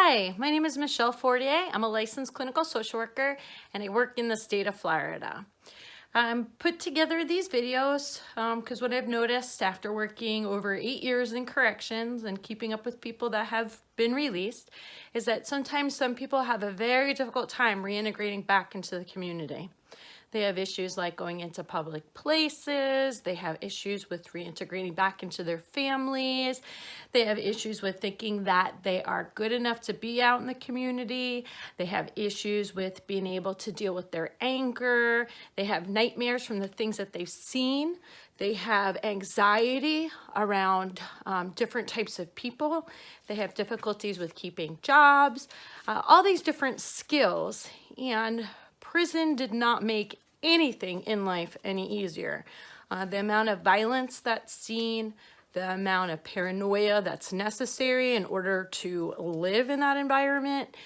Hi, my name is Michelle Fortier. I'm a licensed clinical social worker and I work in the state of Florida. Put together these videos because what I've noticed after working over 8 years in corrections and keeping up with people that have been released is that sometimes some people have a very difficult time reintegrating back into the community. They have issues like going into public places. They have issues with reintegrating back into their families. They have issues with thinking that they are good enough to be out in the community. They have issues with being able to deal with their anger. They have nightmares from the things that they've seen. They have anxiety around different types of people. They have difficulties with keeping jobs, all these different skills. And prison did not make anything in life any easier. The amount of violence that's seen, the amount of paranoia that's necessary in order to live in that environment,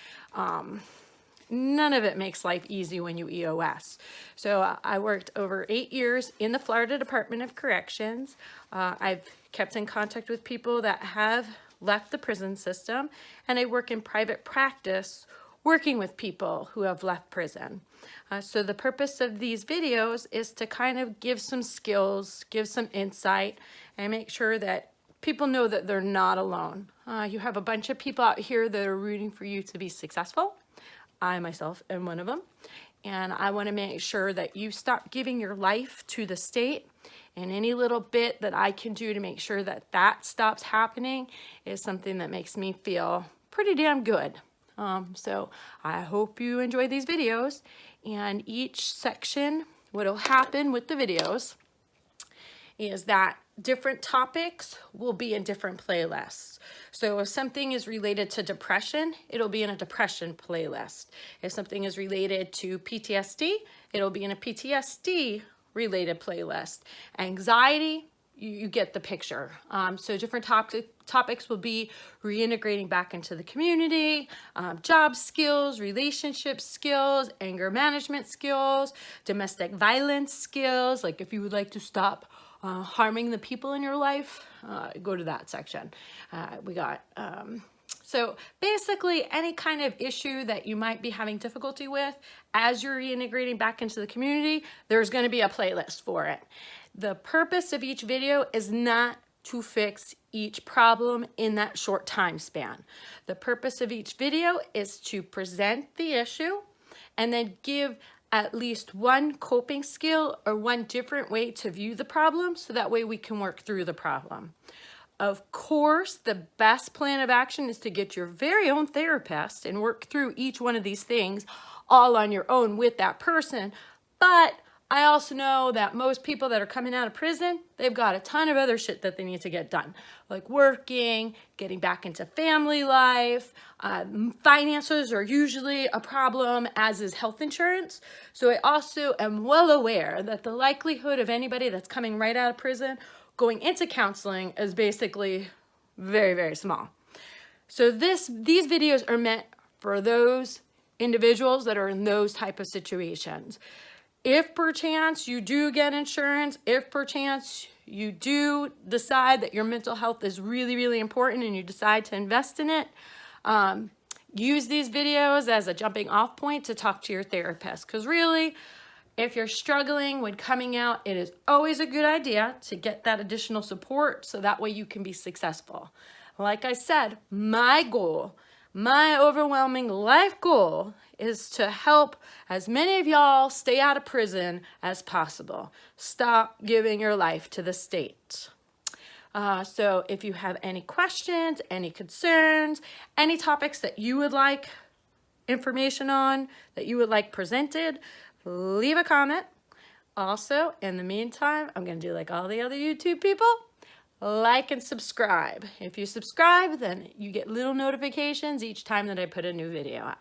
none of it makes life easy when you EOS. So I worked over 8 years in the Florida Department of Corrections. I've kept in contact with people that have left the prison system, and I work in private practice working with people who have left prison. So the purpose of these videos is to kind of give some skills, give some insight, and make sure that people know that they're not alone. You have a bunch of people out here that are rooting for you to be successful. I myself am one of them. And I want to make sure that you stop giving your life to the state, and any little bit that I can do to make sure that that stops happening is something that makes me feel pretty damn good. So I hope you enjoy these videos, and each section, what'll happen with the videos is that different topics will be in different playlists. So if something is related to depression, it'll be in a depression playlist. If something is related to PTSD, it'll be in a PTSD related playlist. Anxiety, you get the picture. So different topics will be reintegrating back into the community, job skills, relationship skills, anger management skills, domestic violence skills. Like if you would like to stop harming the people in your life, go to that section. So basically any kind of issue that you might be having difficulty with as you're reintegrating back into the community, there's going to be a playlist for it. The purpose of each video is not to fix each problem in that short time span. The purpose of each video is to present the issue and then give at least one coping skill or one different way to view the problem, so that way we can work through the problem. Of course, the best plan of action is to get your very own therapist and work through each one of these things all on your own with that person. But I also know that most people that are coming out of prison, they've got a ton of other shit that they need to get done, like working, getting back into family life. Finances are usually a problem, as is health insurance. So I also am well aware that the likelihood of anybody that's coming right out of prison going into counseling is basically very, very small. So these videos are meant for those individuals that are in those type of situations. If perchance you do get insurance, if perchance you do decide that your mental health is really, really important and you decide to invest in it, use these videos as a jumping off point to talk to your therapist. Because really, if you're struggling when coming out, it is always a good idea to get that additional support so that way you can be successful. Like I said, my overwhelming life goal is to help as many of y'all stay out of prison as possible. Stop giving your life to the state. So if you have any questions, any concerns, any topics that you would like information on, that you would like presented, leave a comment. Also, in the meantime, I'm going to do like all the other YouTube people. Like and subscribe. If you subscribe, then you get little notifications each time that I put a new video out.